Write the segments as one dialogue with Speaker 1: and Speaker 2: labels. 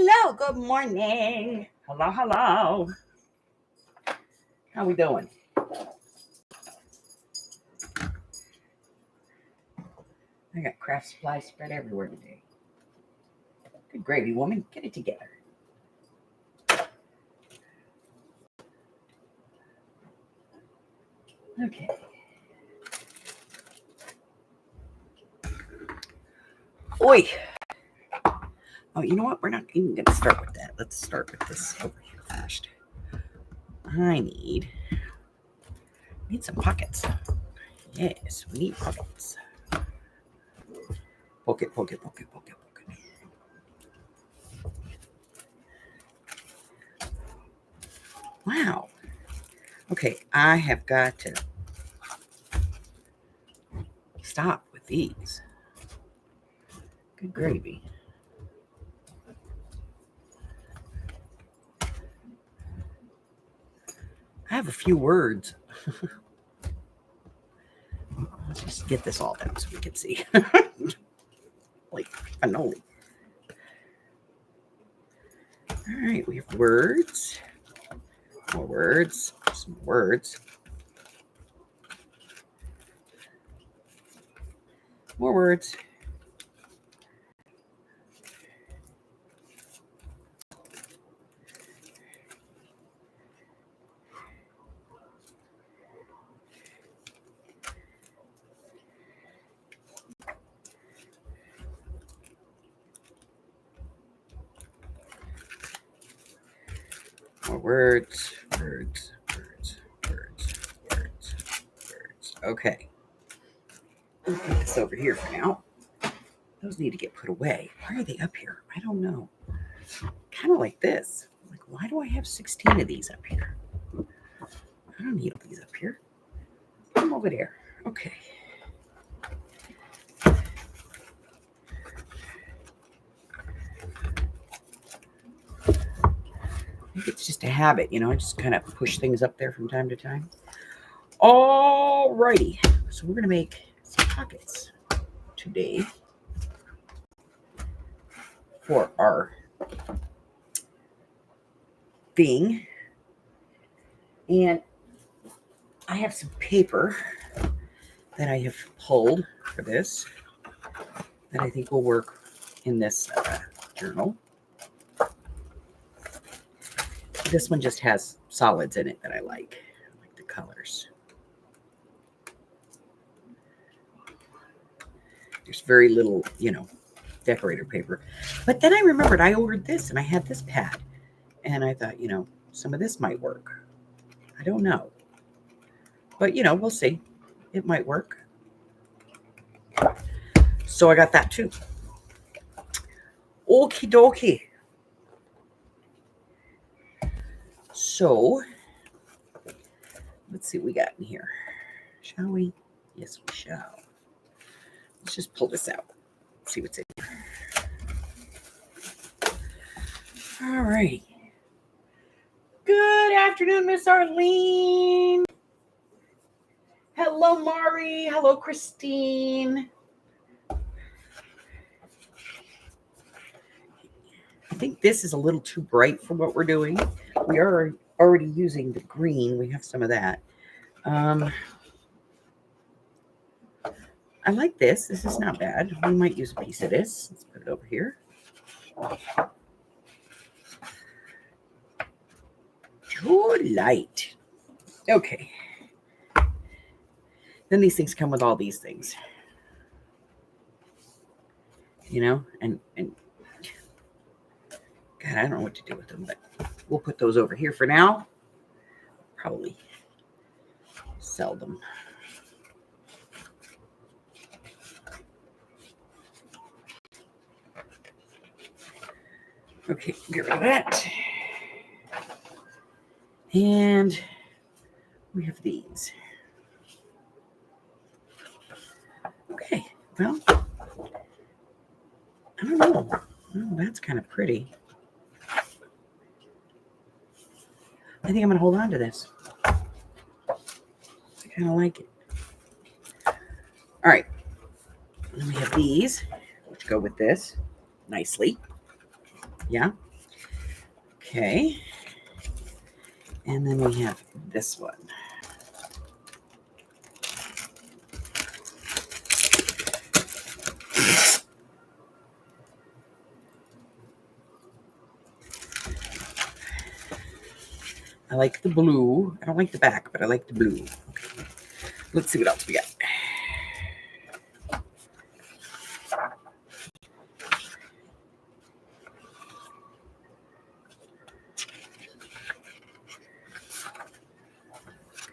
Speaker 1: Hello, good morning. Hello. How we doing? I got craft supplies spread everywhere today. Good gravy, woman. Get it together. Okay. Oi. Oh, you know what? We're not even going to start with that. Let's start with this over here first. I need some pockets. Yes, we need pockets. Pocket. Wow. Okay, I have got to stop with these. Good gravy. I have a few words. Let's just get this all down so we can see. Like cannoli. All right, we have words. More words. Some words. More words. More words. Okay. I'll put this over here for now. Those need to get put away. Why are they up here? I don't know. Kind of like this. Like, why do I have 16 of these up here? I don't need all these up here. Put them over there. Okay. Maybe it's just a habit, I just kind of push things up there from time to time. All righty. So we're going to make some pockets today for our thing. And I have some paper that I have pulled for this that I think will work in this journal. This one just has solids in it that I like the colors. There's very little, decorator paper. But then I remembered I ordered this and I had this pad. And I thought, some of this might work. I don't know. But, we'll see. It might work. So I got that too. Okie dokie. So, let's see what we got in here. Shall we? Yes, we shall. Let's just pull this out. See what's in here. All right. Good afternoon, Miss Arlene. Hello, Mari. Hello, Christine. I think this is a little too bright for what we're doing. We are already using the green. We have some of that. I like this. This is not bad. We might use a piece of this. Let's put it over here. Too light. Okay. Then these things come with all these things. And God, I don't know what to do with them, but we'll put those over here for now. Probably sell them. Okay, get rid of that. And we have these. Okay, well, I don't know. Oh, that's kind of pretty. I think I'm going to hold on to this. I kind of like it. All right. Then we have these, which go with this nicely. Yeah. Okay. And then we have this one. I like the blue. I don't like the back, but I like the blue. Okay. Let's see what else we got.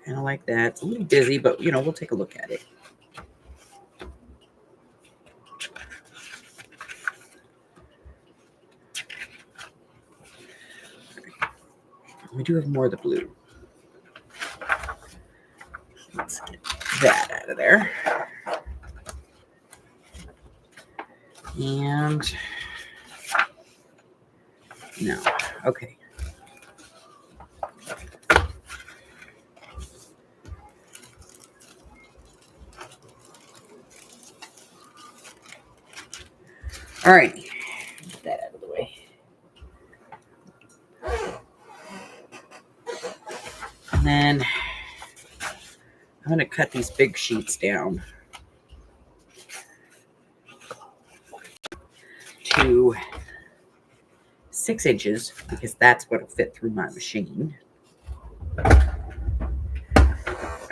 Speaker 1: Kind of like that. It's a little busy, but you know, we'll take a look at it. We do have more of the blue. Let's get that out of there. And no, okay. All right, get that out of the way. And then I'm going to cut these big sheets down to 6 inches because that's what will fit through my machine. All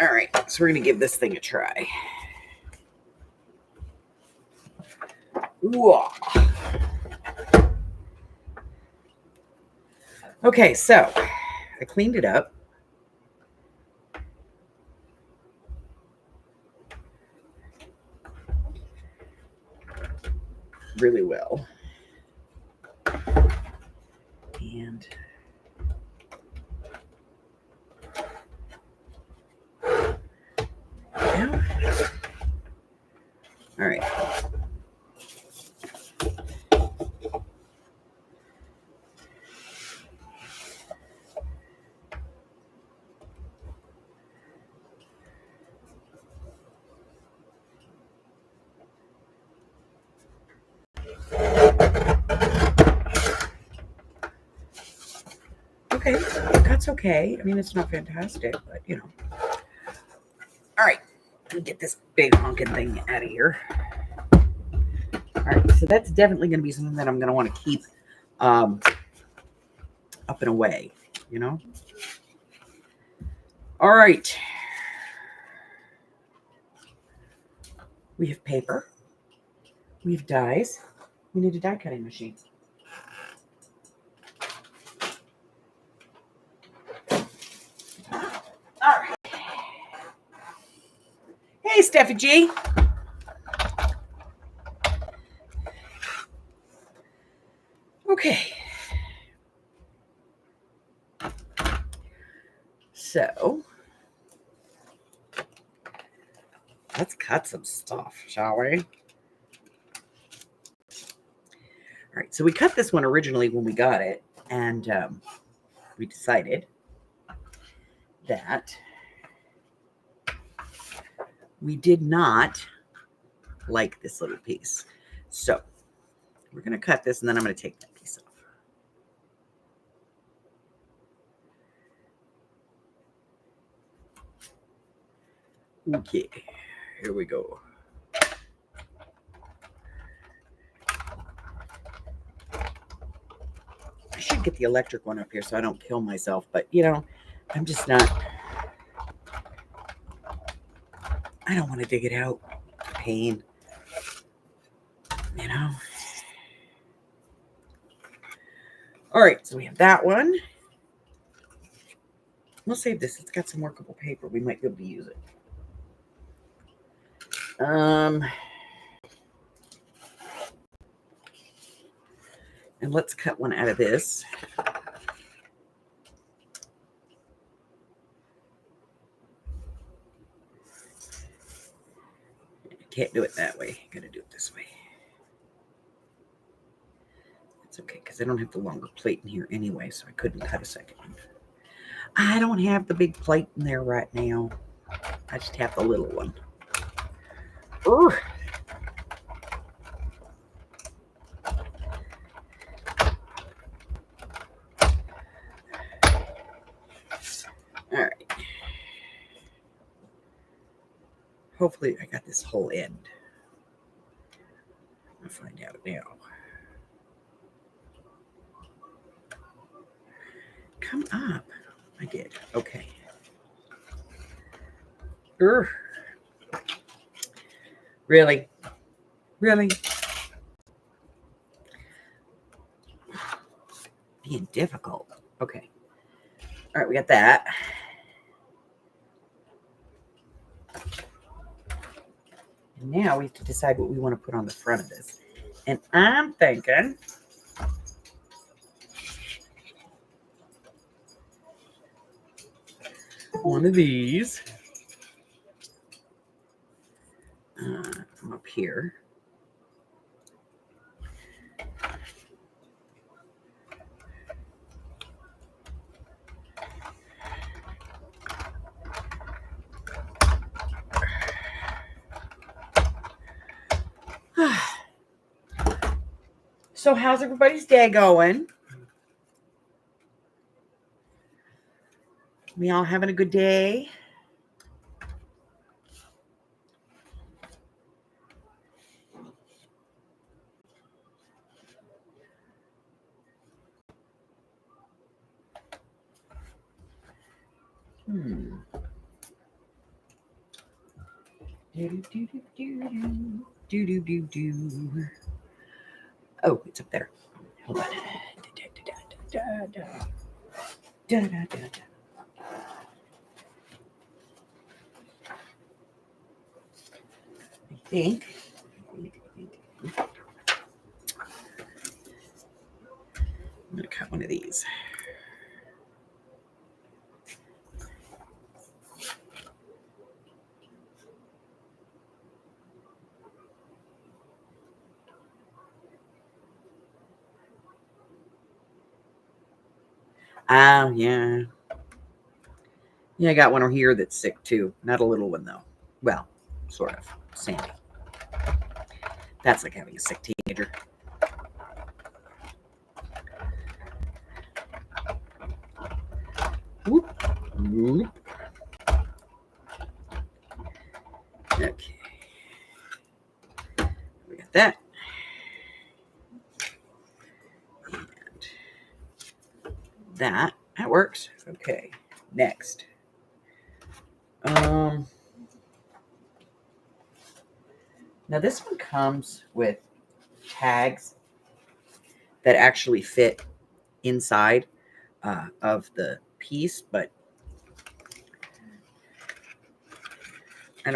Speaker 1: right, so we're going to give this thing a try. Ooh. Okay, so I cleaned it up. Really well. And yeah. All right. Okay, that's okay. I mean, it's not fantastic, but you know. All right, let me get this big honking thing out of here. All right, so that's definitely going to be something that I'm going to want to keep up and away, you know. All right. We have paper. We have dies. We need a die cutting machine. All right. Hey, Steffi G. Okay. So, let's cut some stuff, shall we? All right. So we cut this one originally when we got it, and we decided that we did not like this little piece. So we're going to cut this, and then I'm going to take that piece off. Okay, here we go. I should get the electric one up here so I don't kill myself, but you know, I'm just not. I don't want to dig it out. Pain. You know. All right, so we have that one. We'll save this. It's got some workable paper. We might be able to use it. And let's cut one out of this. Can't do it that way. Gotta do it this way. It's okay because I don't have the longer plate in here anyway, so I couldn't cut a second one. I don't have the big plate in there right now. I just have the little one. Urgh. Hopefully I got this whole end. I'll find out now. Come up. I did. Okay. Really? Really? Being difficult. Okay. All right, we got that. And now we have to decide what we want to put on the front of this. And I'm thinking one of these from up here. So how's everybody's day going? We all having a good day? Oh, it's up there. Hold on. I think I'm going to cut one of these. Oh, yeah. Yeah, I got one over here that's sick too. Not a little one, though. Well, sort of. Sandy. That's like having a sick teenager. Whoop. Whoop. Okay. We got that. And that. That works. Okay. Next. Now this one comes with tags that actually fit inside of the piece, but I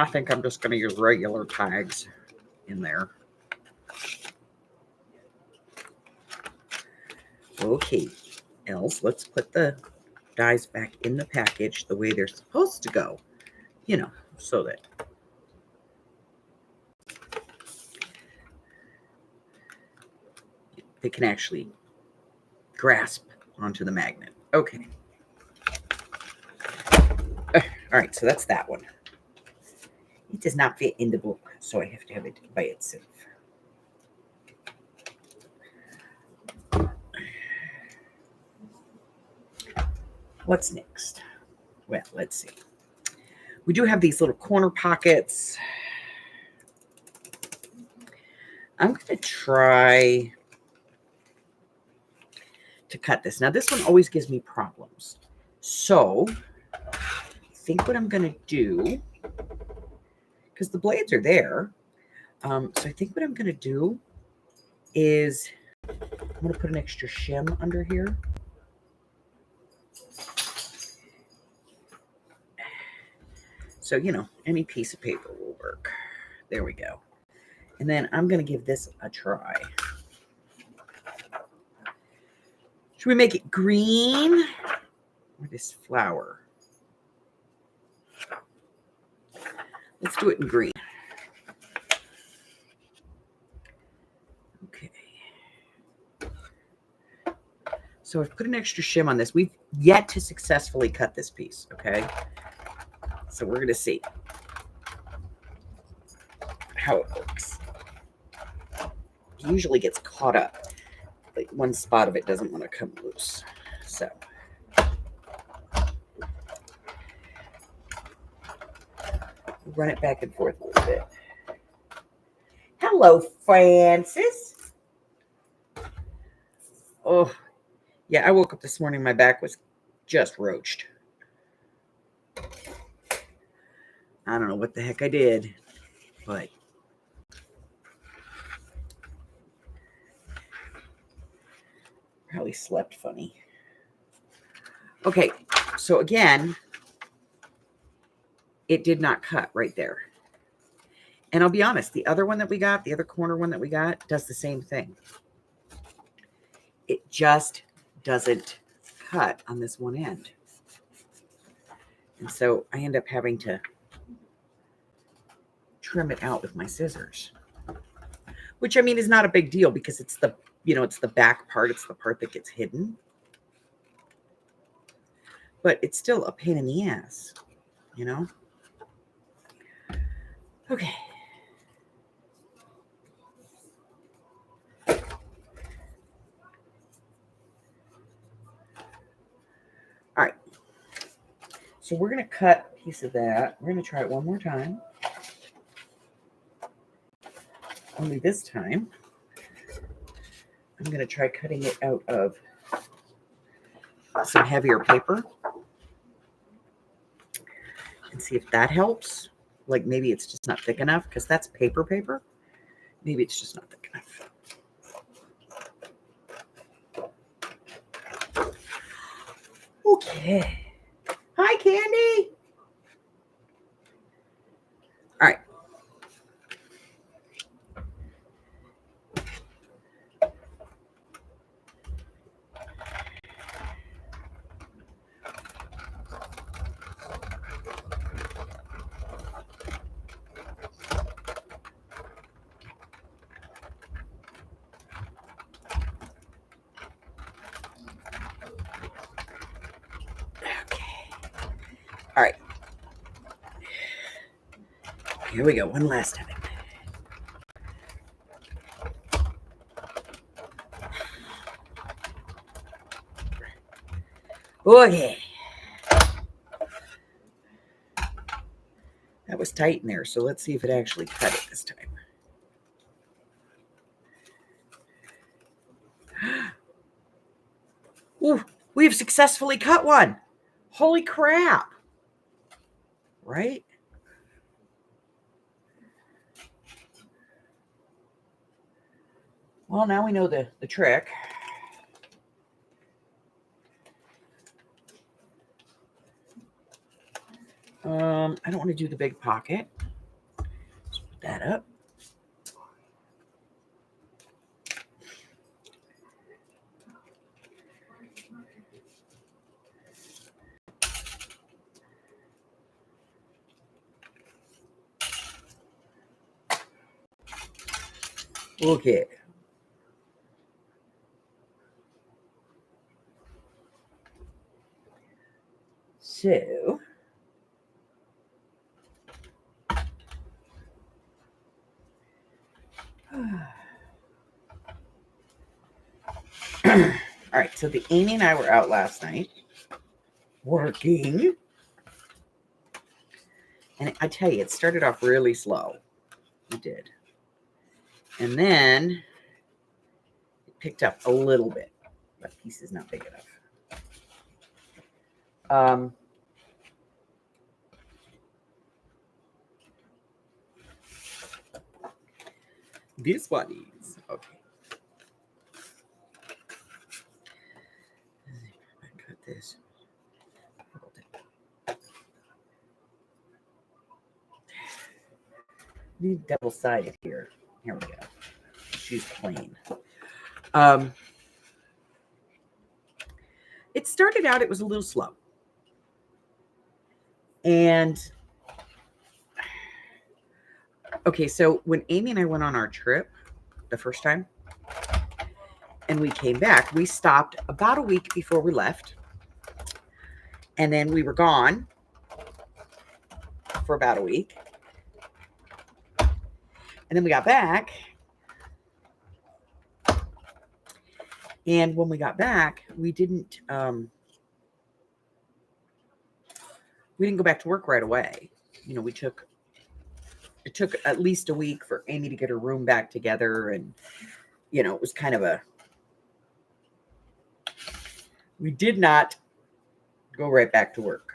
Speaker 1: think I'm just going to use regular tags in there. Okay, else let's put the dies back in the package the way they're supposed to go, so that they can actually grasp onto the magnet. Okay. All right, so that's that one. It does not fit in the book, so I have to have it by itself. What's next? Well, let's see. We do have these little corner pockets. I'm going to try to cut this. Now, this one always gives me problems. So, I think what I'm going to do, because the blades are there, so I think what I'm going to do is I'm going to put an extra shim under here. So, any piece of paper will work. There we go. And then I'm going to give this a try. Should we make it green or this flower? Let's do it in green. Okay. So I've put an extra shim on this. We've yet to successfully cut this piece, okay? So we're going to see how it works. It usually gets caught up. Like one spot of it doesn't want to come loose. So Run it back and forth a little bit. Hello, Francis. Oh, yeah, I woke up this morning. My back was just roached. I don't know what the heck I did, but probably slept funny. Okay, so again, it did not cut right there. And I'll be honest, the other one that we got, the other corner one that we got, does the same thing. It just doesn't cut on this one end. And so I end up having to trim it out with my scissors, which I mean is not a big deal because it's the, it's the back part. It's the part that gets hidden. But it's still a pain in the ass, Okay. All right. So we're going to cut a piece of that. We're going to try it one more time. Only this time, I'm going to try cutting it out of some heavier paper and see if that helps. Like maybe it's just not thick enough because that's paper. Maybe it's just not thick enough. Okay. Hi, Candy. All right. All right. Here we go. One last time. Okay. That was tight in there, so let's see if it actually cut it this time. Ooh, we've successfully cut one. Holy crap. Right? Well, now we know the trick. I don't want to do the big pocket. Let's put that up. Okay. So, all right. So the Amy and I were out last night working. And I tell you, it started off really slow. It did. And then it picked up a little bit. That piece is not big enough. This one is okay. Cut this. Need double-sided here. Here we go. She's plain. It started out, it was a little slow. And okay, so when Amy and I went on our trip the first time and we came back, we stopped about a week before we left. And then we were gone for about a week. And then we got back. And when we got back, we didn't go back to work right away. We took it took at least a week for Amy to get her room back together. And, it was kind of we did not go right back to work.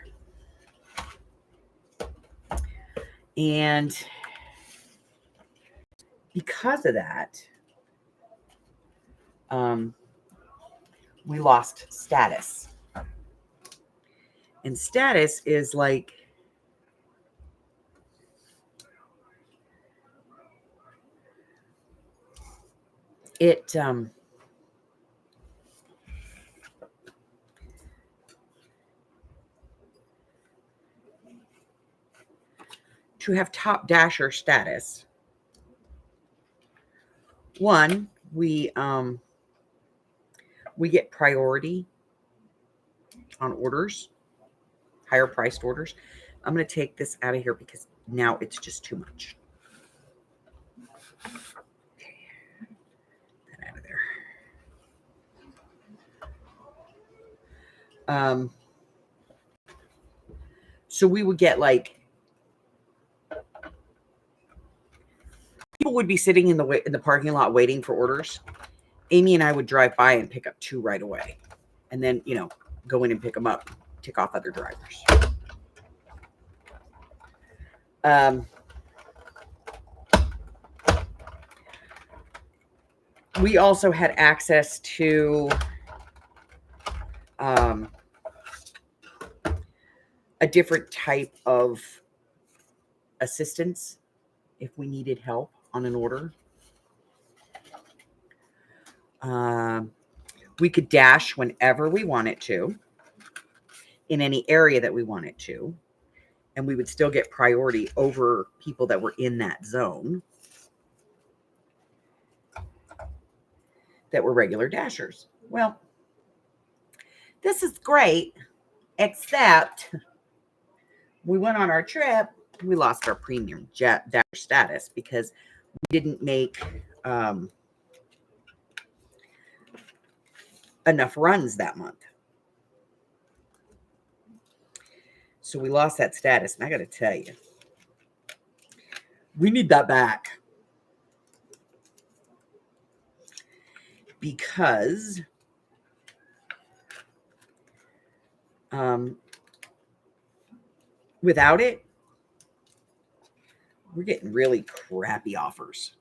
Speaker 1: And because of that, we lost status. And status is like, it to have top dasher status. One, we get priority on orders, higher priced orders. I'm going to take this out of here because now it's just too much. Okay. That out of there. So we would get like, people would be sitting in the parking lot waiting for orders. Amy and I would drive by and pick up 2 right away. And then, go in and pick them up, tick off other drivers. We also had access to a different type of assistance if we needed help on an order. We could dash whenever we wanted to in any area that we wanted to, and we would still get priority over people that were in that zone that were regular dashers. Well, this is great, except we went on our trip, we lost our premium dasher status because we didn't make enough runs that month. So we lost that status. And I got to tell you, we need that back. Because without it, we're getting really crappy offers.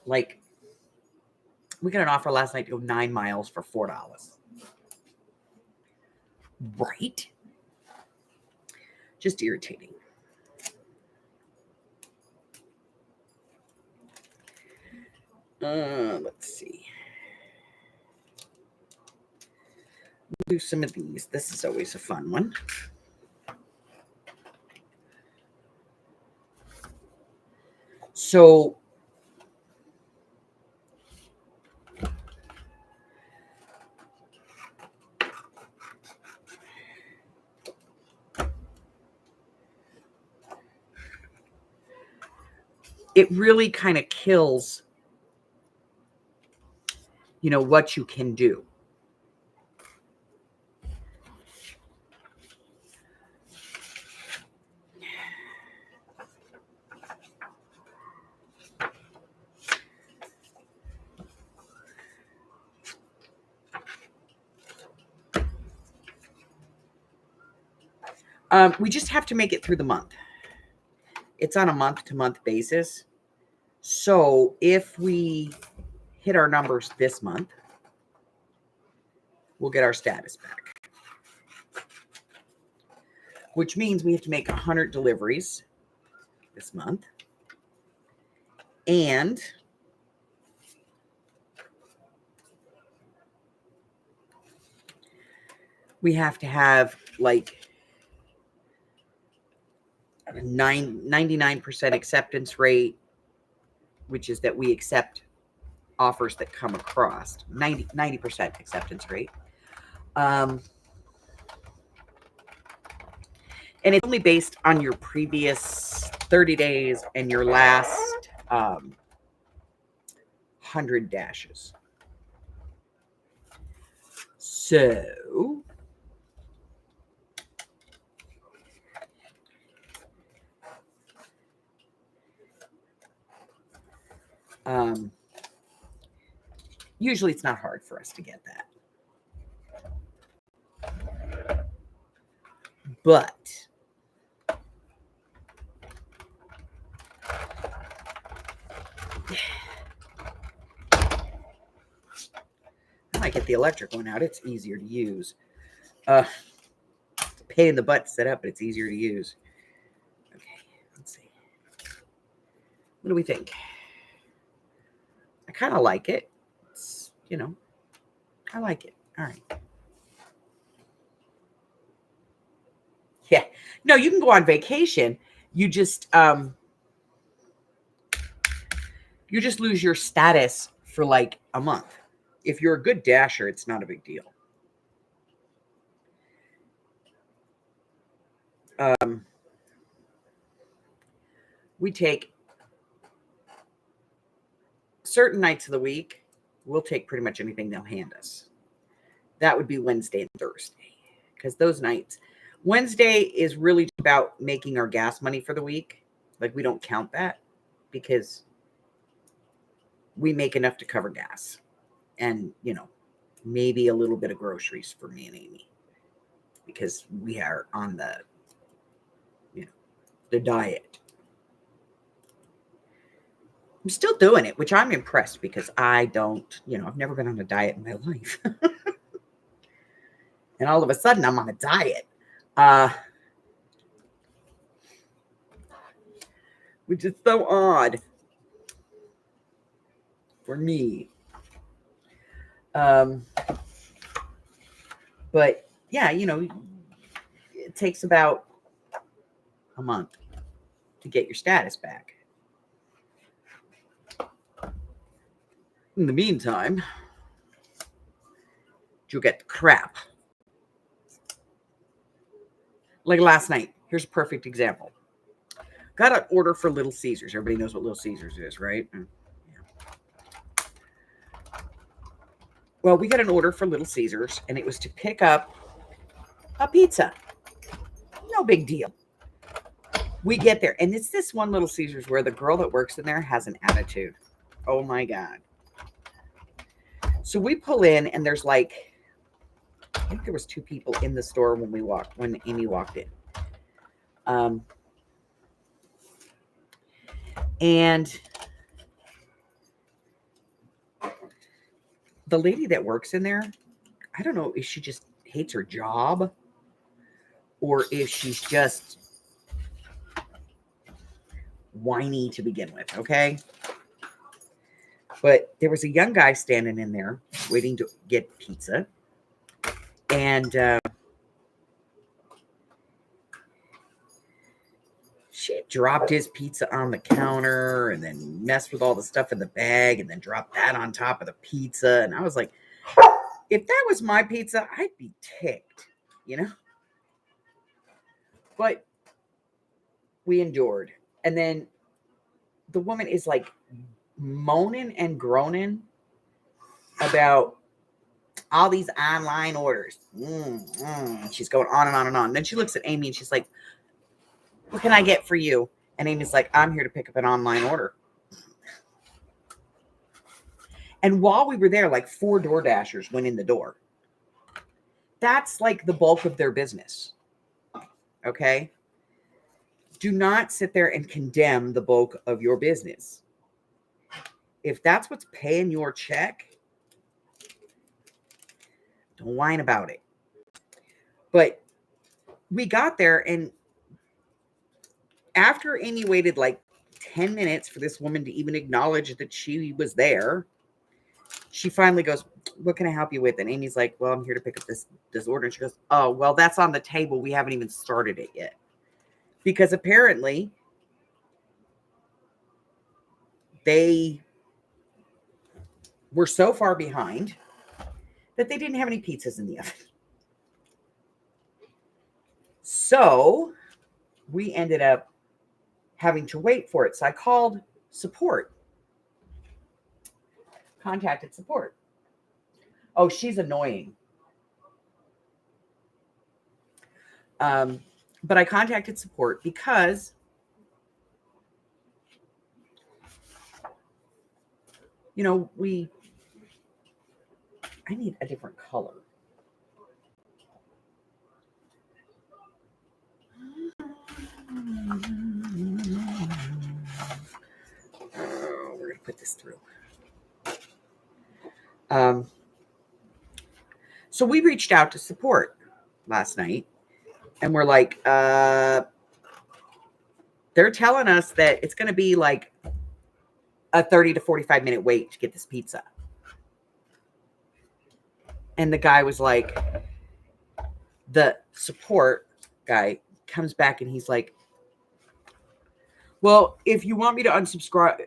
Speaker 1: Like, we got an offer last night to go 9 miles for $4. Right? Just irritating. Let's see. We'll do some of these. This is always a fun one. So it really kind of kills, what you can do. We just have to make it through the month. It's on a month-to-month basis. So if we hit our numbers this month, we'll get our status back. Which means we have to make 100 deliveries this month. And we have to have like 99% acceptance rate, which is that we accept offers that come across. 90% acceptance rate. And it's only based on your previous 30 days and your last 100 dashes. So usually it's not hard for us to get that. But I might get the electric one out. It's easier to use. It's a pain in the butt to set up, but it's easier to use. Okay, let's see. What do we think? I kind of like it. It's, I like it. All right. Yeah. No, you can go on vacation. You just lose your status for like a month. If you're a good dasher, it's not a big deal. We take certain nights of the week. We'll take pretty much anything they'll hand us. That would be Wednesday and Thursday, because those nights, Wednesday is really about making our gas money for the week. Like, we don't count that because we make enough to cover gas and, maybe a little bit of groceries for me and Amy, because we are on the diet. I'm still doing it, which I'm impressed, because I don't, I've never been on a diet in my life. And all of a sudden I'm on a diet, which is so odd for me. But yeah, it takes about a month to get your status back. In the meantime, you'll get the crap. Like last night, here's a perfect example. Got an order for Little Caesars. Everybody knows what Little Caesars is, right? Yeah. Well, we got an order for Little Caesars, and it was to pick up a pizza. No big deal. We get there, and it's this one Little Caesars where the girl that works in there has an attitude. Oh my God. So we pull in, and there's like, I think there was 2 people in the store when Amy walked in. And the lady that works in there, I don't know if she just hates her job or if she's just whiny to begin with, okay? But there was a young guy standing in there waiting to get pizza. And she dropped his pizza on the counter and then messed with all the stuff in the bag and then dropped that on top of the pizza. And I was like, if that was my pizza, I'd be ticked, But we endured. And then the woman is like moaning and groaning about all these online orders. She's going on and on and on. And then she looks at Amy and she's like, what can I get for you? And Amy's like, I'm here to pick up an online order. And while we were there, like 4 Doordashers went in the door. That's like the bulk of their business. Okay? Do not sit there and condemn the bulk of your business. If that's what's paying your check, don't whine about it. But we got there, and after Amy waited like 10 minutes for this woman to even acknowledge that she was there, she finally goes, what can I help you with? And Amy's like, well, I'm here to pick up this order. And she goes, oh, well, that's on the table. We haven't even started it yet. Because apparently they were so far behind that they didn't have any pizzas in the oven. So we ended up having to wait for it. So I called support. Contacted support. Oh, she's annoying. But I contacted support because, you know, I need a different color. We're going to put this through. So we reached out to support last night and we're like, they're telling us that it's going to be like a 30 to 45 minute wait to get this pizza. And the guy was like, the support guy comes back and he's like, well, if you want me to unsubscribe,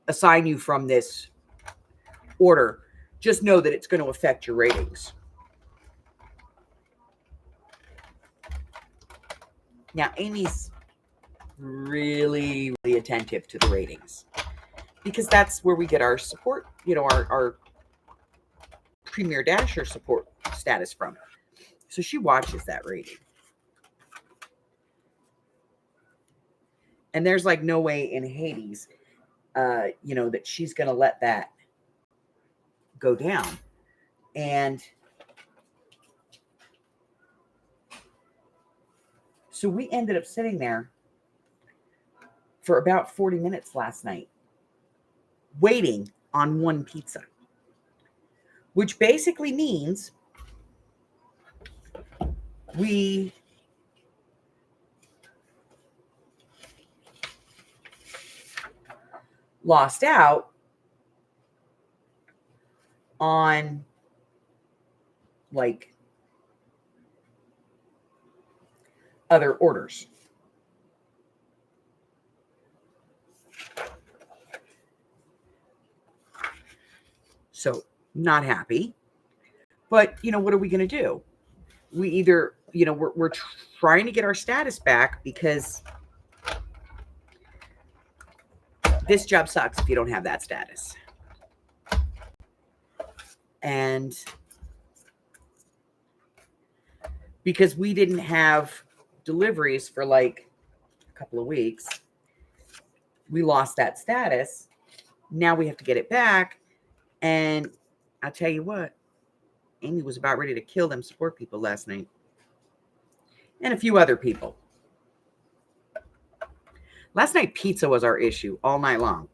Speaker 1: assign you from this order, just know that it's going to affect your ratings. Now, Amy's really, really attentive to the ratings because that's where we get our support, you know, our Premier Dasher support status from. So she watches that rating. And there's like no way in Hades, you know, that she's going to let that go down. And so we ended up sitting there for about 40 minutes last night, waiting on one pizza, which basically means we lost out on like other orders. So not happy, but you know, what are we going to do? We either, you know, we're trying to get our status back because this job sucks if you don't have that status. And because we didn't have deliveries for like a couple of weeks, we lost that status. Now we have to get it back. And I'll tell you what, Amy was about ready to kill them support people last night. And a few other people. Last night, pizza was our issue all night long.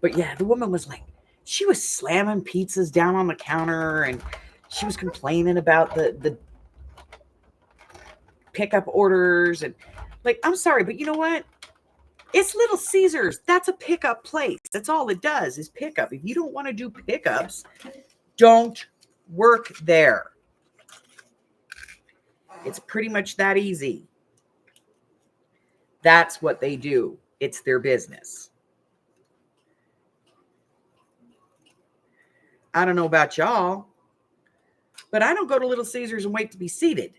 Speaker 1: But yeah, the woman was like, she was slamming pizzas down on the counter and she was complaining about the pickup orders. And like, I'm sorry, but you know what? It's Little Caesars. That's a pickup place. That's all it does is pickup. If you don't want to do pickups, don't work there. It's pretty much that easy. That's what they do. It's their business. I don't know about y'all, but I don't go to Little Caesars and wait to be seated.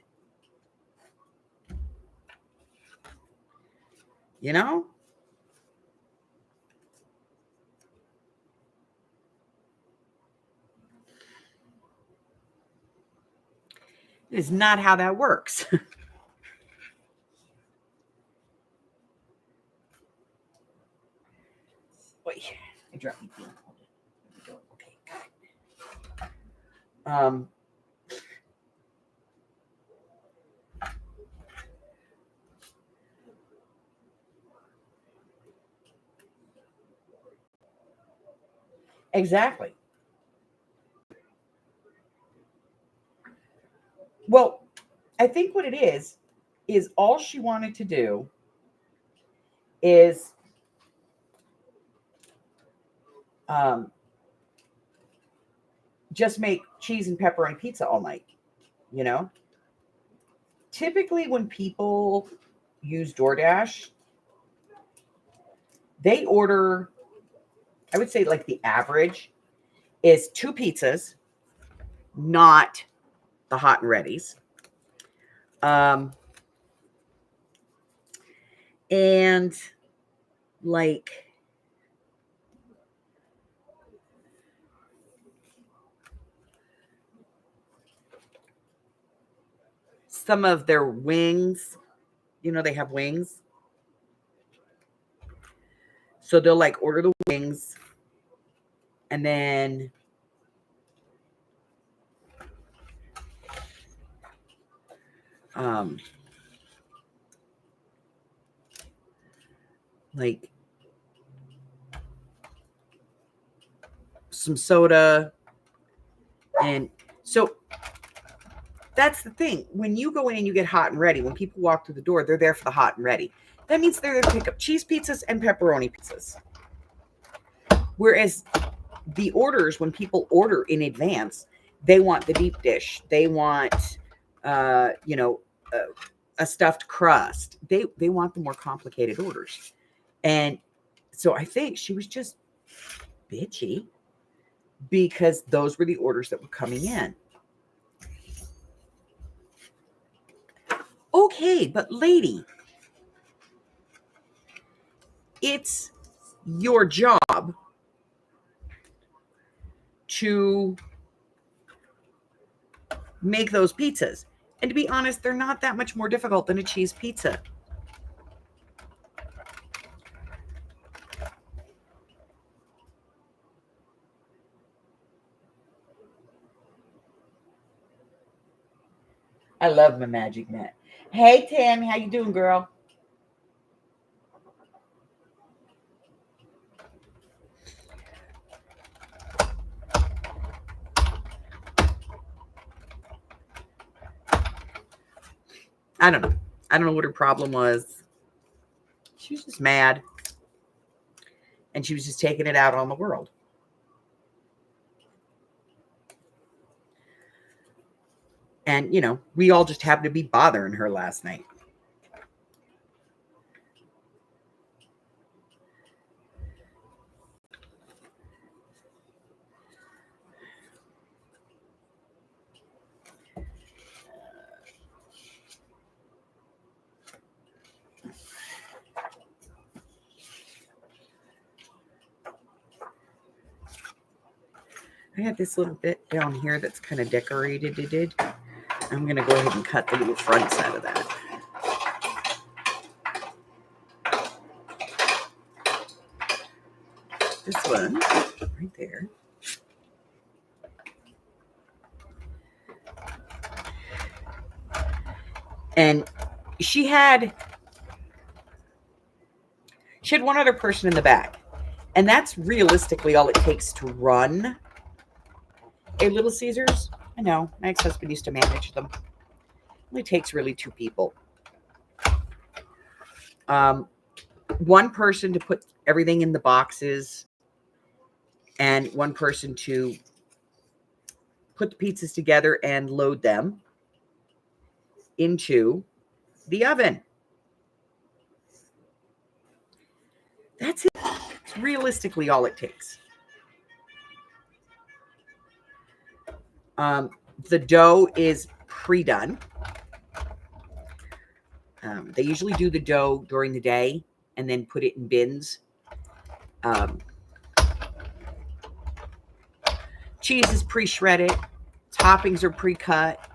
Speaker 1: You know? It is not how that works. Wait, I dropped my pen. Okay, good. Exactly. Well, I think what it is all she wanted to do is just make cheese and pepperoni pizza all night, you know? Typically when people use Doordash, they order, I would say like the average is 2 pizzas, not the hot and readies. And like some of their wings. You know, they have wings. So they'll like order the wings and then like some soda. And so that's the thing. When you go in and you get hot and ready, when people walk through the door, they're there for the hot and ready. That means they're there to pick up cheese pizzas and pepperoni pizzas. Whereas the orders, when people order in advance, they want the deep dish. They want, a stuffed crust. They want the more complicated orders. And so I think she was just bitchy because those were the orders that were coming in. Okay, but lady, it's your job to make those pizzas. And to be honest, they're not that much more difficult than a cheese pizza. I love my magic mat. Hey, Tammy, how you doing, girl? I don't know. I don't know what her problem was. She was just mad. And she was just taking it out on the world. And, we all just happened to be bothering her last night. I have this little bit down here that's kind of decorated. I'm going to go ahead and cut the little fronts out of that. This one right there. And she had one other person in the back. And that's realistically all it takes to run a Little Caesars. I know, my ex-husband used to manage them. It only takes really 2 people. One person to put everything in the boxes and one person to put the pizzas together and load them into the oven. That's it. It's realistically all it takes. The dough is pre-done. They usually do the dough during the day and then put it in bins. Cheese is pre-shredded. Toppings are pre-cut.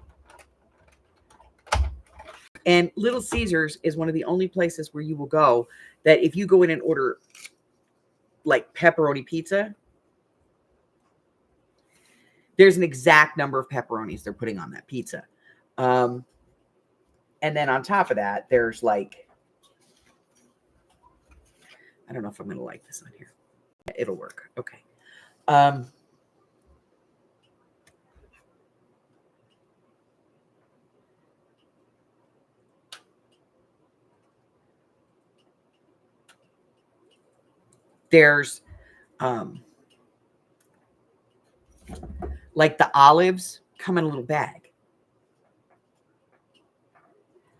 Speaker 1: And Little Caesars is one of the only places where you will go that if you go in and order like pepperoni pizza, there's an exact number of pepperonis they're putting on that pizza. And then on top of that, there's like, I don't know if I'm going to like this on here. It'll work. Okay. There's like the olives come in a little bag.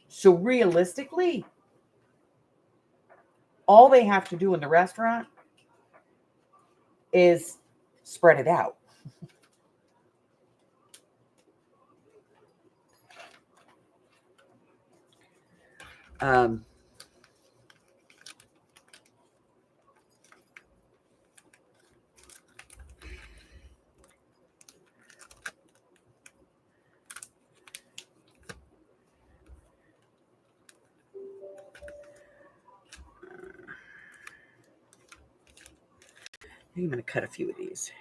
Speaker 1: So realistically, all they have to do in the restaurant is spread it out. I'm going to cut a few of these.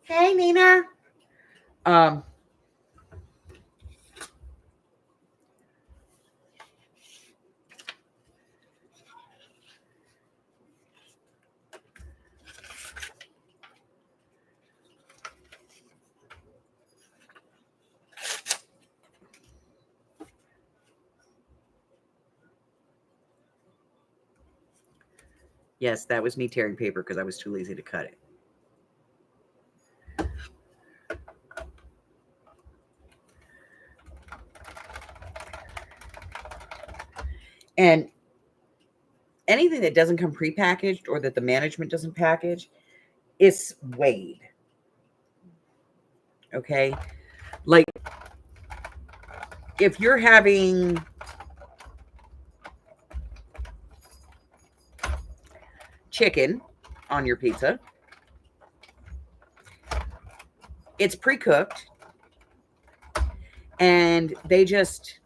Speaker 1: Hey, Nina. Yes, that was me tearing paper because I was too lazy to cut it. And anything that doesn't come prepackaged or that the management doesn't package is weighed. Okay? Like, if you're having chicken on your pizza, it's pre-cooked, and they just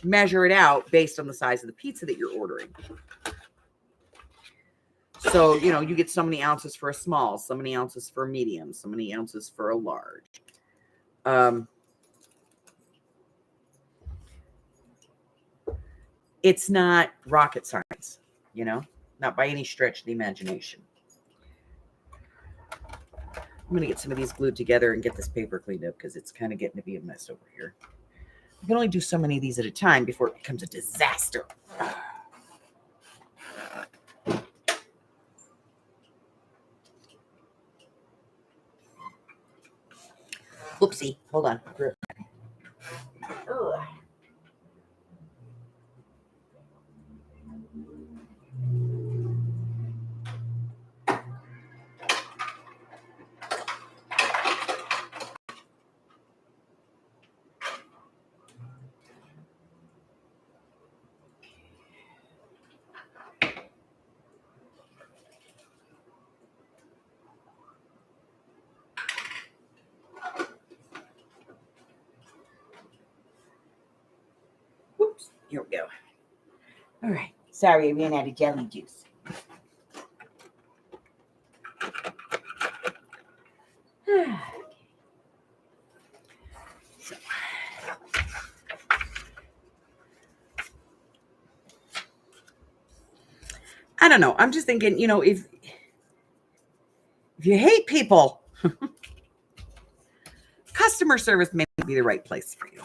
Speaker 1: measure it out based on the size of the pizza that you're ordering. So, you get so many ounces for a small, so many ounces for a medium, so many ounces for a large. It's not rocket science, not by any stretch of the imagination. I'm going to get some of these glued together and get this paper cleaned up because it's kind of getting to be a mess over here. I can only do so many of these at a time before it becomes a disaster. Whoopsie. Hold on. Ugh. Whoops. Here we go. All right. Sorry, I ran out of jelly juice. So. I don't know. I'm just thinking, if you hate people, customer service may be the right place for you.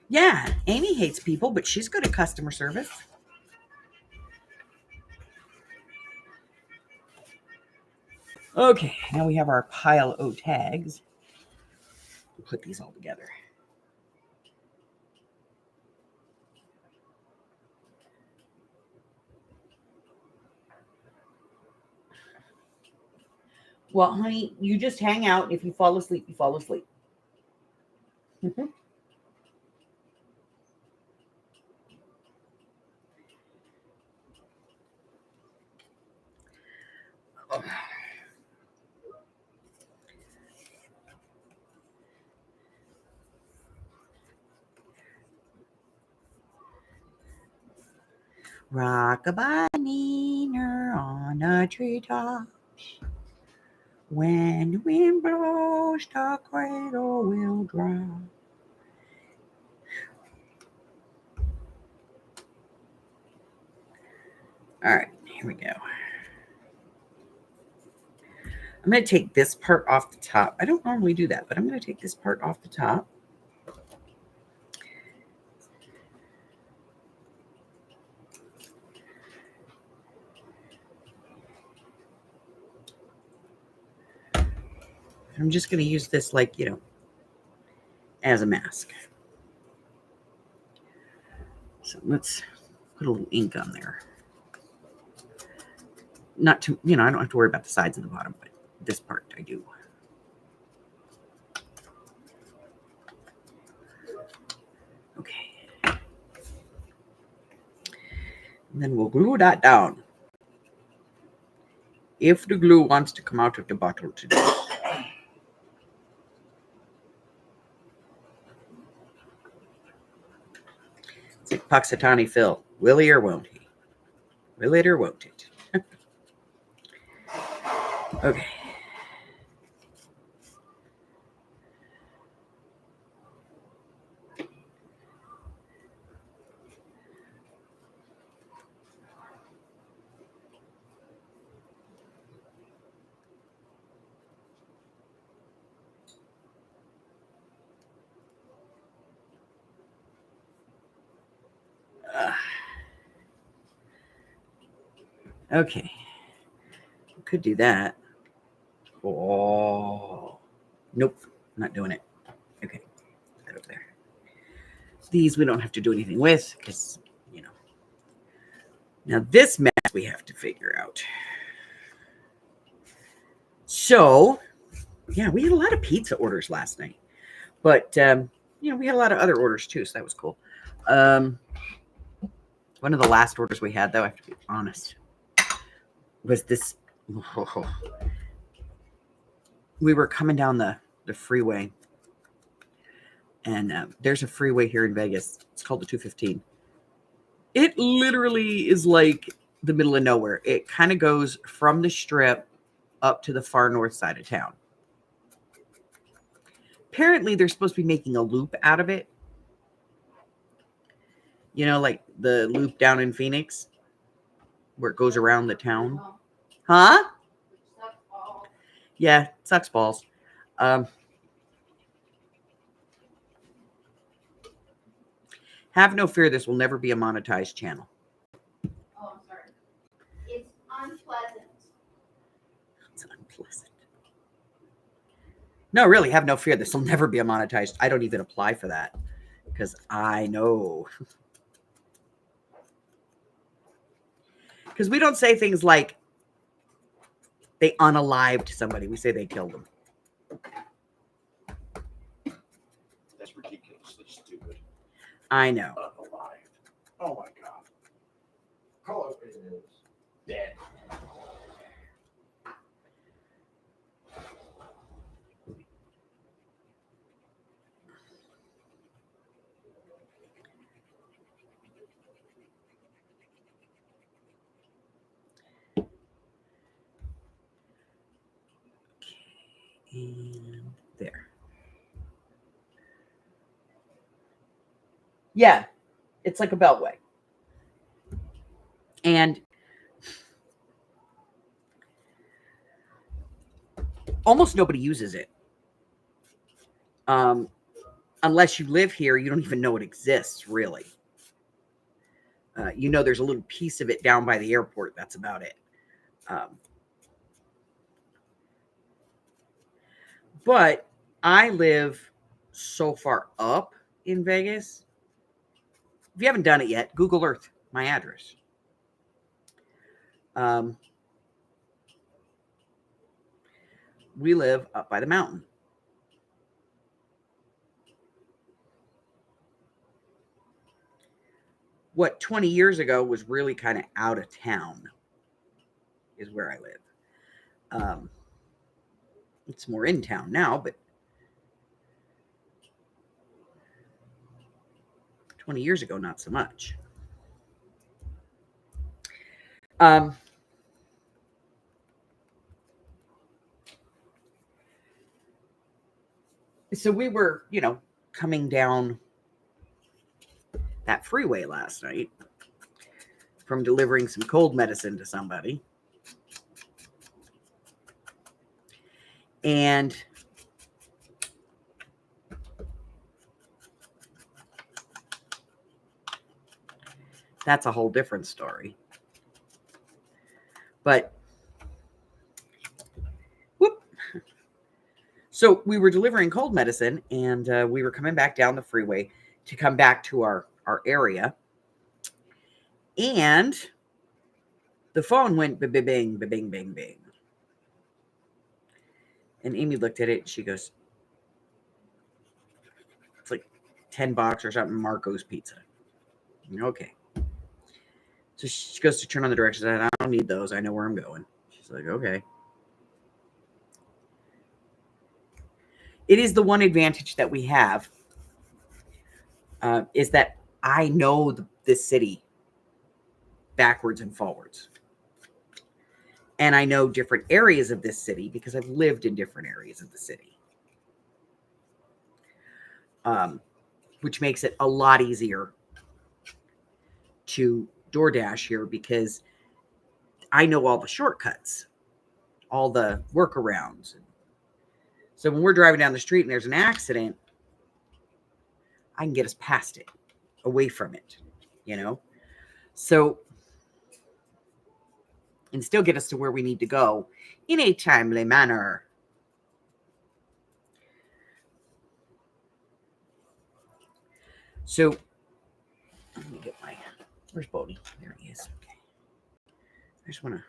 Speaker 1: Yeah, Amy hates people, but she's good at customer service. Okay, now we have our pile O tags. We'll put these all together. Well, honey, you just hang out. If you fall asleep, you fall asleep. Mm-hmm. Oh. Rock-a-bye on a treetop. When the wind blows, the cradle will drop. All right, here we go. I'm going to take this part off the top. I don't normally do that, but I'm going to take this part off the top. I'm just going to use this as a mask. So let's put a little ink on there. Not to, I don't have to worry about the sides and the bottom, but this part I do. Okay. And then we'll glue that down. If the glue wants to come out of the bottle today. It's like Puxatani Phil. Will he or won't he? Will it or won't it? Okay. Okay. Could do that. Oh. Nope. Not doing it. Okay. Put that over there. These we don't have to do anything with because, you know. Now this mess we have to figure out. So, yeah, we had a lot of pizza orders last night. But, you know, we had a lot of other orders too, so that was cool. One of the last orders we had, though, I have to be honest, was this. Oh, we were coming down the freeway, and there's a freeway here in Vegas. It's called the 215. It literally is like the middle of nowhere. It kind of goes from the Strip up to the far north side of town. Apparently, they're supposed to be making a loop out of it. You know, like the loop down in Phoenix, where it goes around the town. Huh? Yeah, sucks balls. Have no fear, this will never be a monetized channel.
Speaker 2: Oh, I'm sorry. It's unpleasant.
Speaker 1: It's unpleasant. No, really, have no fear. This will never be a monetized. I don't even apply for that because I know. Because we don't say things like they unalived somebody. We say they killed them.
Speaker 3: That's ridiculously stupid.
Speaker 1: I know.
Speaker 3: Unalived. Oh my God. Call it it is. Dead.
Speaker 1: And there. Yeah, it's like a beltway. And almost nobody uses it. Unless you live here, you don't even know it exists, really. You know, there's a little piece of it down by the airport. That's about it. But I live so far up in Vegas. If you haven't done it yet, Google Earth my address. We live up by the mountain. What 20 years ago was really kind of out of town is where I live. It's more in town now, but 20 years ago, not so much. So we were, you know, coming down that freeway last night from delivering some cold medicine to somebody. And that's a whole different story. But whoop. So we were delivering cold medicine, and we were coming back down the freeway to come back to our area. And the phone went bing, bing, bing, bing. And Amy looked at it and she goes, it's like $10 or something, Marco's Pizza. Okay. So she goes to turn on the directions. I don't need those. I know where I'm going. She's like, okay. It is the one advantage that we have is that I know this city backwards and forwards. And I know different areas of this city because I've lived in different areas of the city. Which makes it a lot easier to DoorDash here because I know all the shortcuts, all the workarounds. So when we're driving down the street and there's an accident, I can get us past it, away from it, you know? So, and still get us to where we need to go in a timely manner. So, let me get my, where's Bodie? There he is. Okay. I just want to,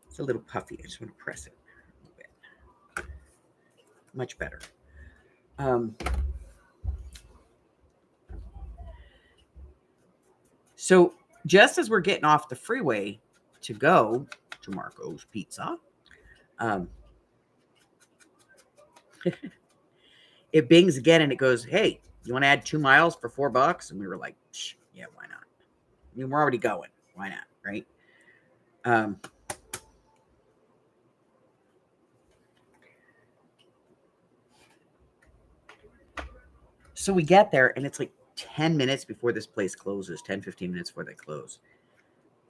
Speaker 1: it's a little puffy. I just want to press it a little bit. Much better. So just as we're getting off the freeway to go to Marco's Pizza, it bings again and it goes, hey, you want to add 2 miles for $4? And we were like, yeah, why not? I mean, we're already going. Why not? Right? So we get there and it's like 10 minutes before this place closes, 10, 15 minutes before they close.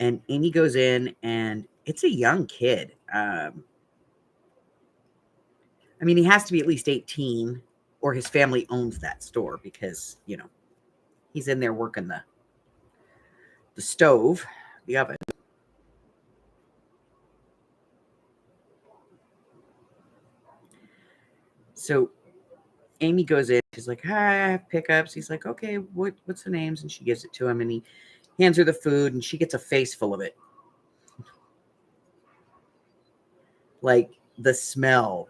Speaker 1: And Amy goes in and it's a young kid. I mean, he has to be at least 18 or his family owns that store because, you know, he's in there working the stove, the oven. So Amy goes in. She's like, hi, I have pickups. He's like, okay, what's the names? And she gives it to him and he hands her the food and she gets a face full of it. Like the smell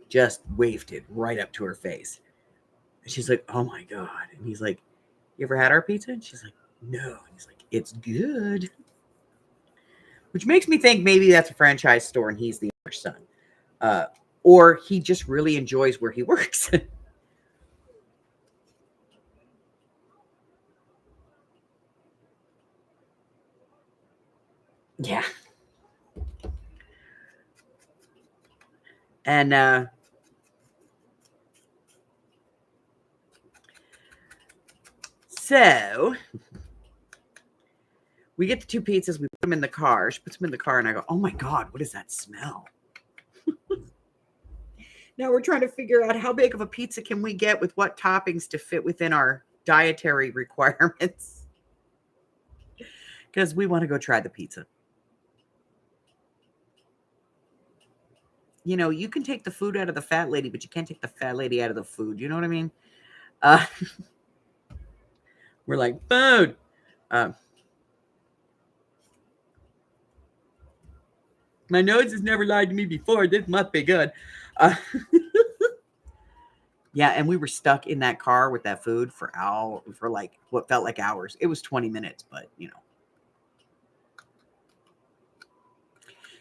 Speaker 1: just wafted right up to her face. And she's like, oh my God. And he's like, you ever had our pizza? And she's like, no. And he's like, it's good. Which makes me think maybe that's a franchise store and he's the owner's son. Or he just really enjoys where he works. Yeah. And so we get the 2 pizzas. We put them in the car. She puts them in the car and I go, oh my God, what is that smell? Now we're trying to figure out how big of a pizza can we get with what toppings to fit within our dietary requirements. Because we want to go try the pizza. You know, you can take the food out of the fat lady, but you can't take the fat lady out of the food. You know what I mean? We're like, food. My nose has never lied to me before. This must be good. Yeah, and we were stuck in that car with that food for like what felt like hours. It was 20 minutes, but you know.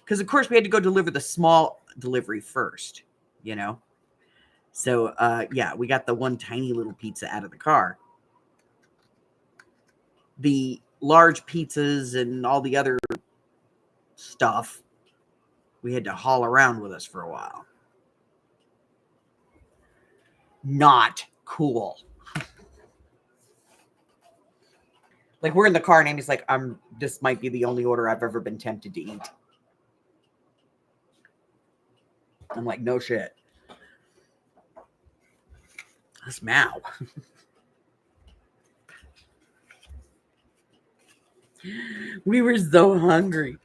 Speaker 1: Because of course we had to go deliver the small delivery first, you know. So yeah, we got the one tiny little pizza out of the car. The large pizzas and all the other stuff we had to haul around with us for a while. Not cool. Like we're in the car and Amy's like, this might be the only order I've ever been tempted to eat. I'm like, no shit. That's Mao. We were so hungry.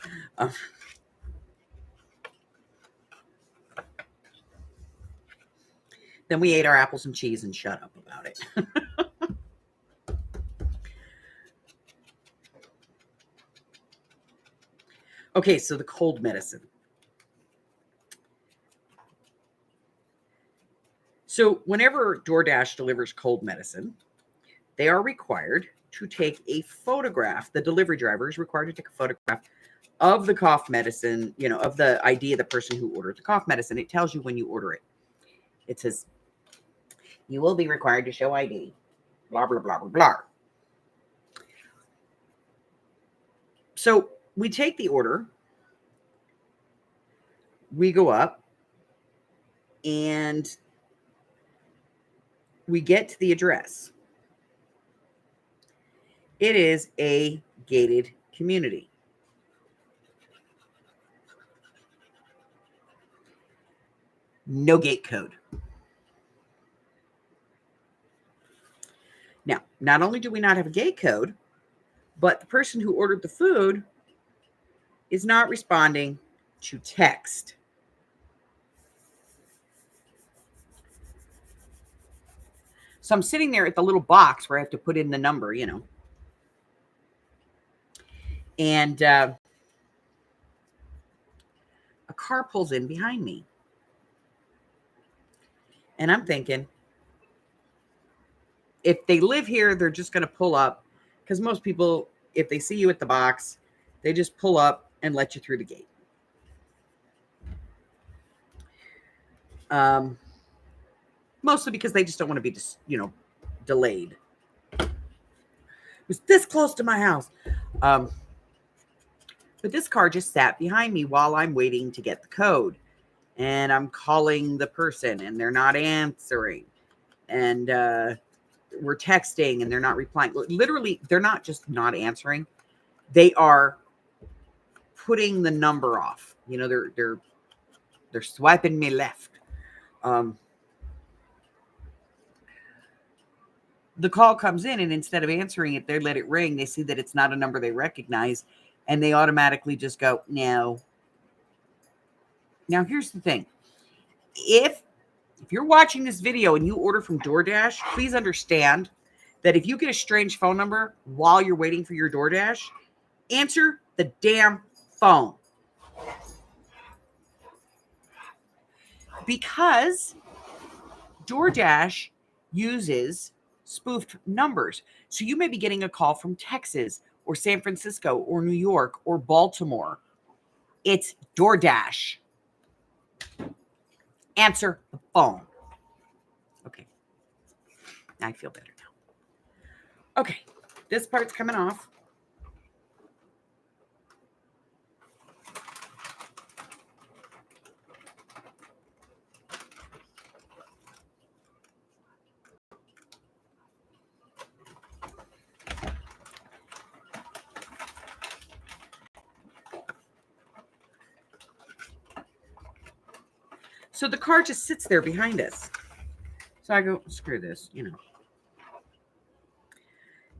Speaker 1: Then we ate our apples and cheese and shut up about it. Okay, so the cold medicine. So whenever DoorDash delivers cold medicine, they are required to take a photograph. The delivery driver is required to take a photograph of the cough medicine, of the ID of the person who ordered the cough medicine. It tells you when you order it. It says, you will be required to show ID, blah, blah, blah, blah, blah. So we take the order, we go up, and we get to the address. It is a gated community. No gate code. Now, not only do we not have a gate code, but the person who ordered the food is not responding to text. So I'm sitting there at the little box where I have to put in the number, and a car pulls in behind me. And I'm thinking, if they live here, they're just going to pull up, because most people, if they see you at the box, they just pull up and let you through the gate. Mostly because they just don't want to be, delayed. It was this close to my house. But this car just sat behind me while I'm waiting to get the code. And I'm calling the person, and they're not answering. And we're texting, and they're not replying. Literally, they're not just not answering. They are putting the number off. They're swiping me left. The call comes in, and instead of answering it, they let it ring. They see that it's not a number they recognize, and they automatically just go, no. Now, here's the thing. If you're watching this video and you order from Doordash, please understand that if you get a strange phone number while you're waiting for your Doordash, answer the damn phone. Because Doordash uses spoofed numbers. So you may be getting a call from Texas or San Francisco or New York or Baltimore. It's Doordash. Answer the phone. Okay. I feel better now. Okay. This part's coming off. So the car just sits there behind us. So I go, screw this,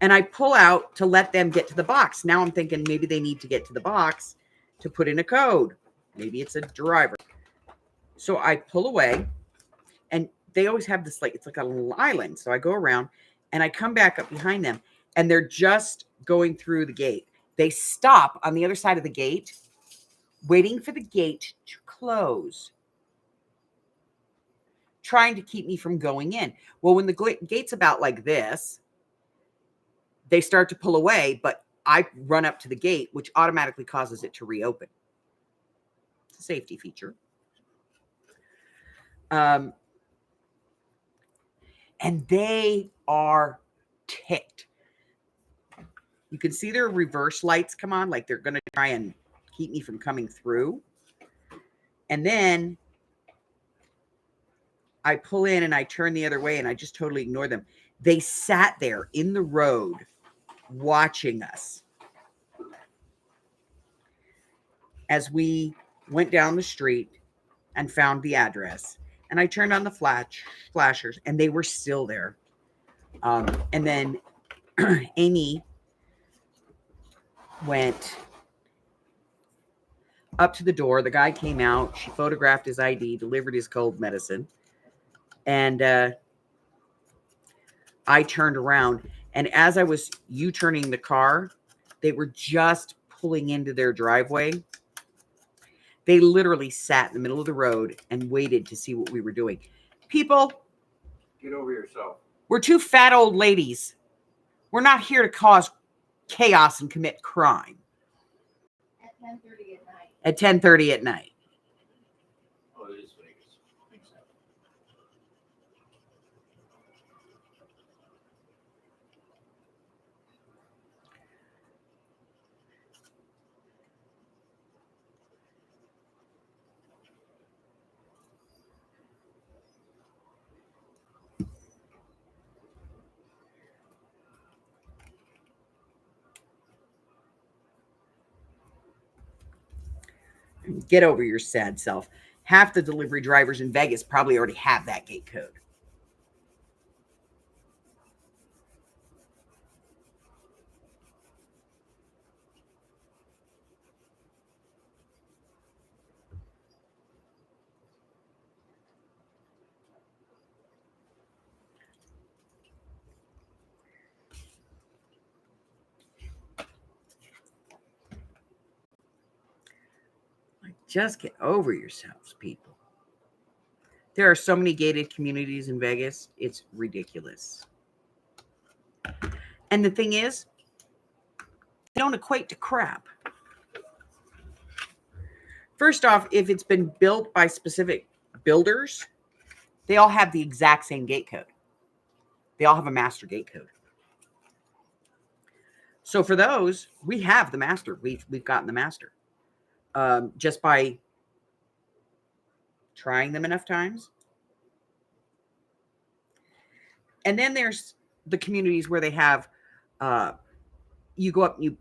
Speaker 1: And I pull out to let them get to the box. Now I'm thinking maybe they need to get to the box to put in a code. Maybe it's a driver. So I pull away, and they always have this, it's like a little island. So I go around, and I come back up behind them, and they're just going through the gate. They stop on the other side of the gate, waiting for the gate to close, trying to keep me from going in. Well, when the gate's about like this, they start to pull away, but I run up to the gate, which automatically causes it to reopen. It's a safety feature. And they are ticked. You can see their reverse lights come on, like they're going to try and keep me from coming through. And then I pull in and I turn the other way, and I just totally ignore them. They sat there in the road watching us as we went down the street and found the address. And I turned on the flashers, and they were still there. And then Amy went up to the door. The guy came out. She photographed his ID, delivered his cold medicine. And I turned around. And as I was U-turning the car, they were just pulling into their driveway. They literally sat in the middle of the road and waited to see what we were doing. People,
Speaker 3: Get over yourself.
Speaker 1: we're two fat old ladies. We're not here to cause chaos and commit crime.
Speaker 2: 10:30 at night.
Speaker 1: At 10:30 at night.
Speaker 3: Oh, it is Vegas. Things happen.
Speaker 1: Get over your sad self. Half the delivery drivers in Vegas probably already have that gate code. Just get over yourselves, people. There are so many gated communities in Vegas. It's ridiculous. And the thing is, they don't equate to crap. First off, if it's been built by specific builders, they all have the exact same gate code. They all have a master gate code. So for those, we have the master. We've gotten the master. Just by trying them enough times. And then there's the communities where they have, you go up and you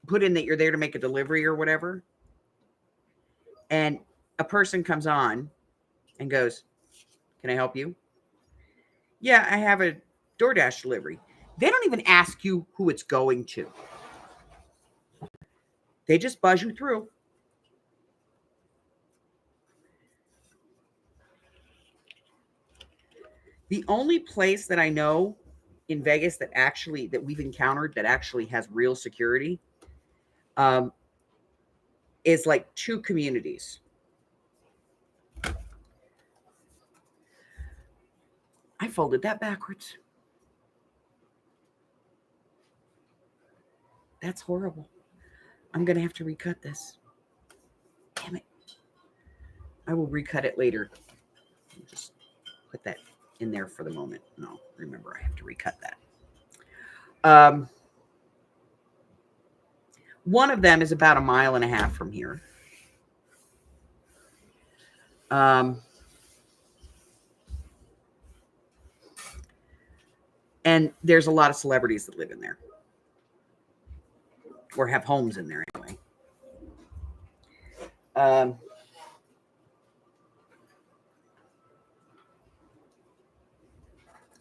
Speaker 1: put in that you're there to make a delivery or whatever. And a person comes on and goes, "Can I help you?" "Yeah, I have a Doordash delivery." They don't even ask you who it's going to. They just buzz you through. The only place that I know in Vegas that we've encountered that actually has real security is like 2 communities. I folded that backwards. That's horrible. I'm going to have to recut this. Damn it. I will recut it later. Just put that in there for the moment. No, remember, I have to recut that. One of them is about 1.5 miles from here. And there's a lot of celebrities that live in there. Or have homes in there anyway.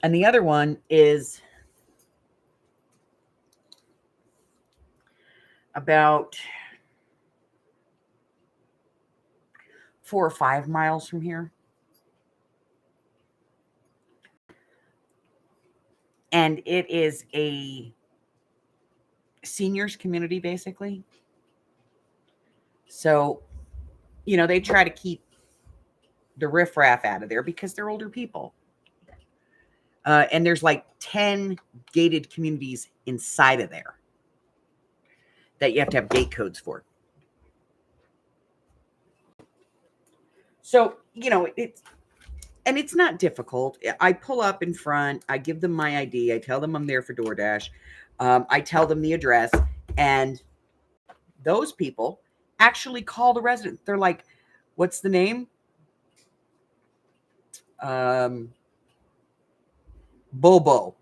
Speaker 1: And the other one is about 4 or 5 miles from here. And it is a seniors community, basically. So, they try to keep the riffraff out of there because they're older people. And there's like 10 gated communities inside of there that you have to have gate codes for. So, it's not difficult. I pull up in front. I give them my ID. I tell them I'm there for Doordash. I tell them the address. And those people actually call the resident. They're like, "What's the name?" Bobo.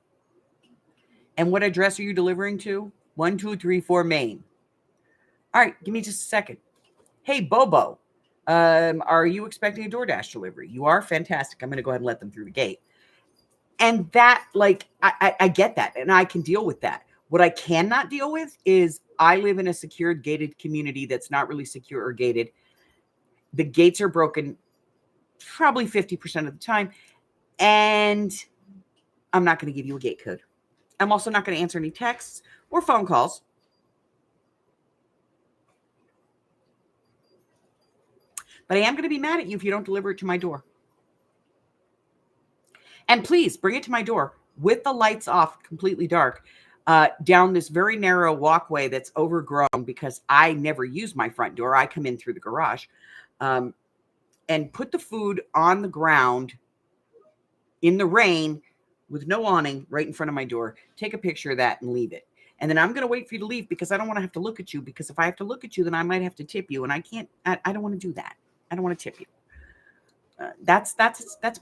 Speaker 1: "And what address are you delivering to?" 1234 Main. "All right, give me just a second." "Hey, Bobo, are you expecting a Doordash delivery?" "You are? Fantastic. I'm going to go ahead and let them through the gate." And that, I get that, and I can deal with that. What I cannot deal with is I live in a secured gated community that's not really secure or gated. The gates are broken probably 50% of the time, and I'm not going to give you a gate code. I'm also not going to answer any texts or phone calls. But I am going to be mad at you if you don't deliver it to my door. And please bring it to my door with the lights off, completely dark. down this very narrow walkway that's overgrown because I never use my front door. I come in through the garage, and put the food on the ground in the rain with no awning right in front of my door. Take a picture of that and leave it. And then I'm going to wait for you to leave because I don't want to have to look at you, because if I have to look at you, then I might have to tip you. And I can't, I don't want to do that. I don't want to tip you. That's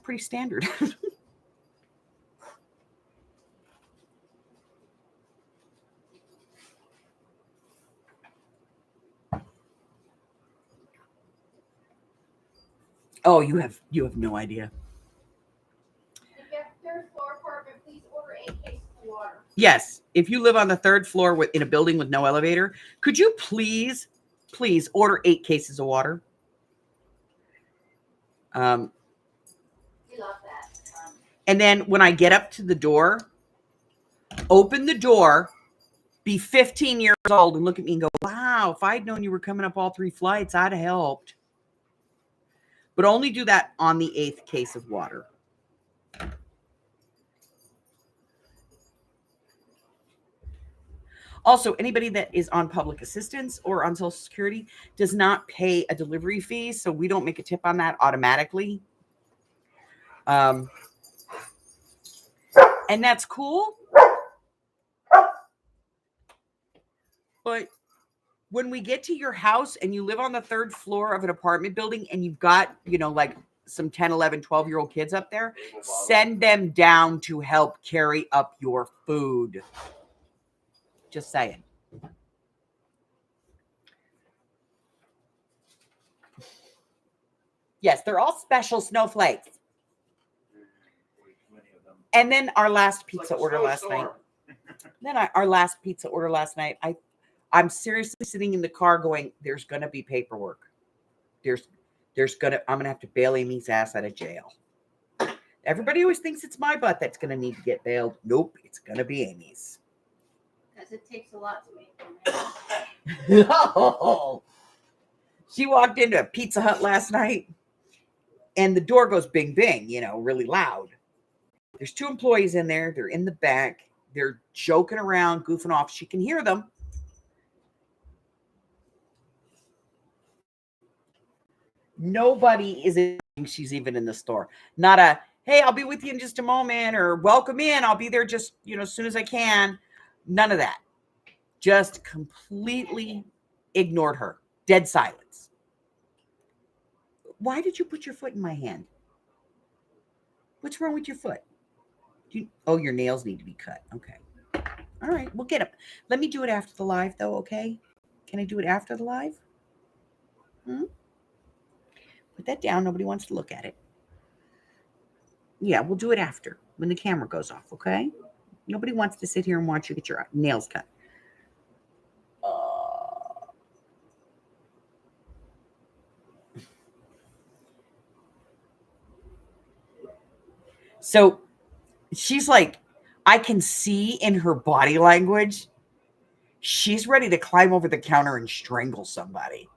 Speaker 1: pretty standard. Oh, you have no idea.
Speaker 2: If you have third floor apartment, please order 8 cases of water.
Speaker 1: Yes. If you live on the third floor in a building with no elevator, could you please order 8 cases of water?
Speaker 2: We love that.
Speaker 1: And then when I get up to the door, open the door, be 15 years old and look at me and go, wow, if I'd known you were coming up all 3 flights, I'd have helped. But only do that on the 8th case of water. Also, anybody that is on public assistance or on Social Security does not pay a delivery fee, so we don't make a tip on that automatically. And that's cool. But when we get to your house and you live on the 3rd floor of an apartment building and you've got, like some 10, 11, 12-year-old kids up there, send them down to help carry up your food. Just saying. Yes, they're all special snowflakes. And then our last pizza order last night. Our last pizza order last night. I'm seriously sitting in the car going, there's going to be paperwork. I'm going to have to bail Amy's ass out of jail. Everybody always thinks it's my butt that's going to need to get bailed. Nope, it's going to be Amy's.
Speaker 2: Because it takes a lot to make them.
Speaker 1: Oh. She walked into a Pizza Hut last night and the door goes bing, bing, really loud. There's 2 employees in there. They're in the back. They're joking around, goofing off. She can hear them. Nobody is in. She's even in the store. Not a, hey, I'll be with you in just a moment, or welcome in. I'll be there just, as soon as I can. None of that. Just completely ignored her. Dead silence. Why did you put your foot in my hand? What's wrong with your foot? Your nails need to be cut. Okay. All right, we'll get them. Let me do it after the live, though, okay? Can I do it after the live? Put that down. Nobody wants to look at it. Yeah, we'll do it after, when the camera goes off, okay? Nobody wants to sit here and watch you get your nails cut. So she's like, I can see in her body language, she's ready to climb over the counter and strangle somebody.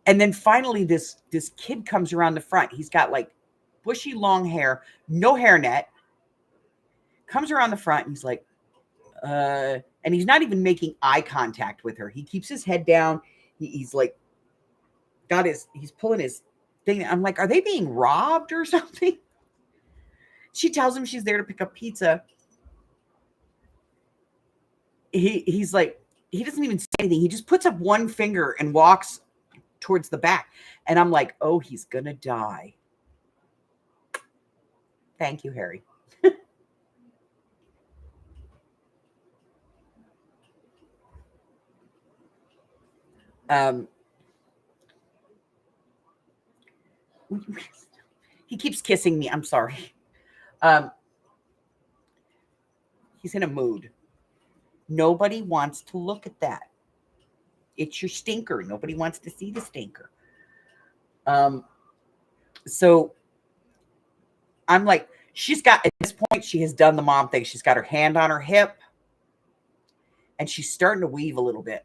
Speaker 1: And then finally, this kid comes around the front. He's got like bushy long hair, no hairnet. Comes around the front and he's like, and he's not even making eye contact with her. He keeps his head down. He's like, he's pulling his thing. I'm like, are they being robbed or something? She tells him she's there to pick up pizza. He's like, he doesn't even say anything. He just puts up one finger and walks towards the back. And I'm like, oh, he's going to die. Thank you, Harry. He keeps kissing me. I'm sorry. He's in a mood. Nobody wants to look at that. It's your stinker. Nobody wants to see the stinker. So I'm like, at this point, she has done the mom thing. She's got her hand on her hip and she's starting to weave a little bit.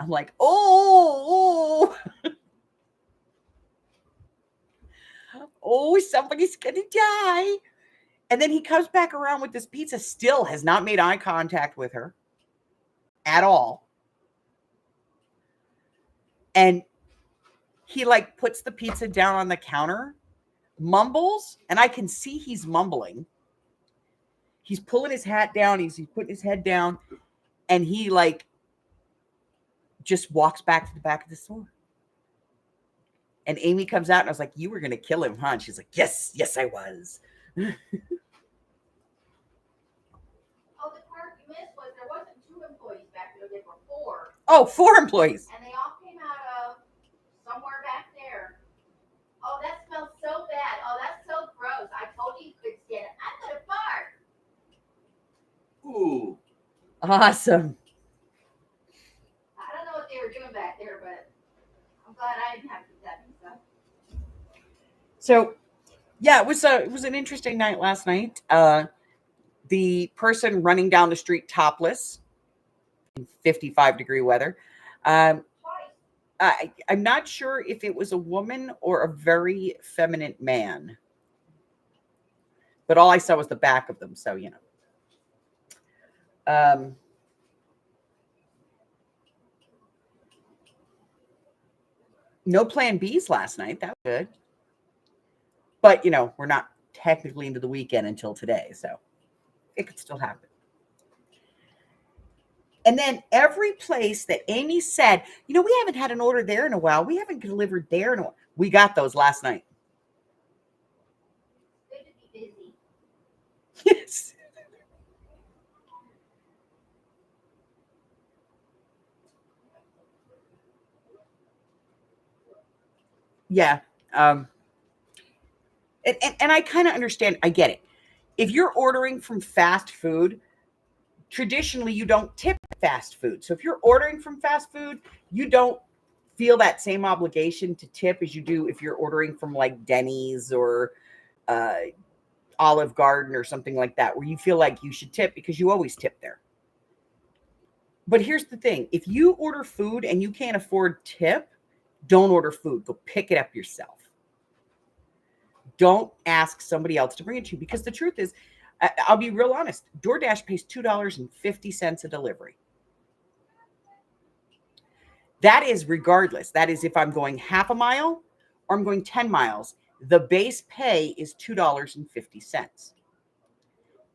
Speaker 1: I'm like, oh, somebody's going to die. And then he comes back around with this pizza, still has not made eye contact with her at all. And he like puts the pizza down on the counter, mumbles, and I can see he's mumbling. He's pulling his hat down, he's putting his head down, and he like just walks back to the back of the store. And Amy comes out and I was like, you were going to kill him, huh? And she's like, yes, I was.
Speaker 2: Oh, the part you missed was there wasn't 2 employees back there, there were 4.
Speaker 1: Oh, 4 employees.
Speaker 2: And they all came out of somewhere back there. Oh, that smells so bad. Oh, that's so gross. I told you you could stand it. I'm gonna fart.
Speaker 3: Ooh.
Speaker 1: Awesome.
Speaker 2: I don't know what they were doing back there, but I'm glad I didn't have to do that and stuff.
Speaker 1: So, yeah, it was an interesting night last night. The person running down the street topless in 55-degree weather.
Speaker 2: Twice.
Speaker 1: I'm not sure if it was a woman or a very feminine man, but all I saw was the back of them. So, you know. No plan Bs last night. That was good. But, you know, we're not technically into the weekend until today, so it could still happen. And then every place that Amy said, you know, we haven't had an order there in a while. We haven't delivered there in a while. We got those last night.
Speaker 2: Good to be busy.
Speaker 1: Yes. Yeah. And I kind of understand. I get it. If you're ordering from fast food, traditionally you don't tip fast food. So if you're ordering from fast food, you don't feel that same obligation to tip as you do if you're ordering from like Denny's or Olive Garden or something like that, where you feel like you should tip because you always tip there. But here's the thing. If you order food and you can't afford tip, don't order food. Go pick it up yourself. Don't ask somebody else to bring it to you, because the truth is, I'll be real honest, Doordash pays $2.50 a delivery. That is regardless. That is if I'm going half a mile or I'm going 10 miles. The base pay is $2.50.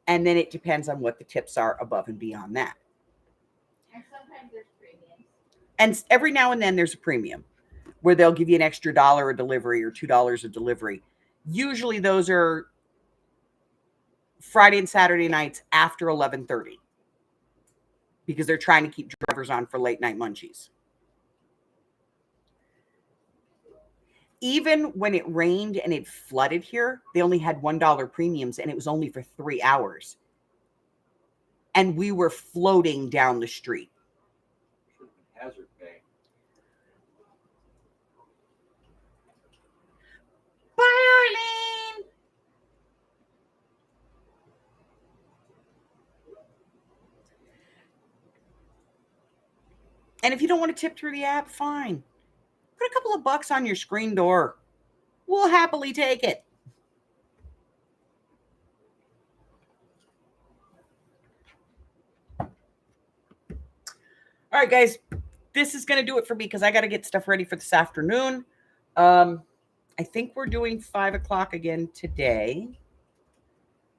Speaker 1: And then it depends on what the tips are above and beyond that.
Speaker 2: And sometimes there's premiums.
Speaker 1: And every now and then there's a premium where they'll give you an extra $1 a delivery or $2 a delivery. Usually those are Friday and Saturday nights after 11:30 because they're trying to keep drivers on for late night munchies. Even when it rained and it flooded here, they only had $1 premiums and it was only for 3 hours. And we were floating down the street.
Speaker 3: Hazard pay.
Speaker 1: Bye, Arlene. And if you don't want to tip through the app, fine. Put a couple of bucks on your screen door. We'll happily take it. All right, guys. This is going to do it for me because I got to get stuff ready for this afternoon. I think we're doing 5 o'clock again today.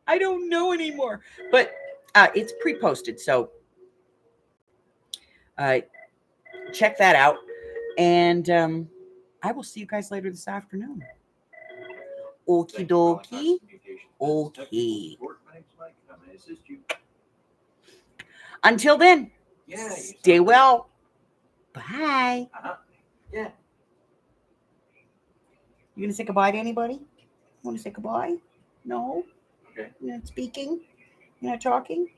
Speaker 1: I don't know anymore. But it's pre-posted, so check that out. And I will see you guys later this afternoon. Okie dokie. Okay. Until then, stay well. Bye.
Speaker 3: Yeah.
Speaker 1: You gonna say goodbye to anybody? Want to say goodbye? No?
Speaker 3: Okay.
Speaker 1: You're not speaking? You're not talking?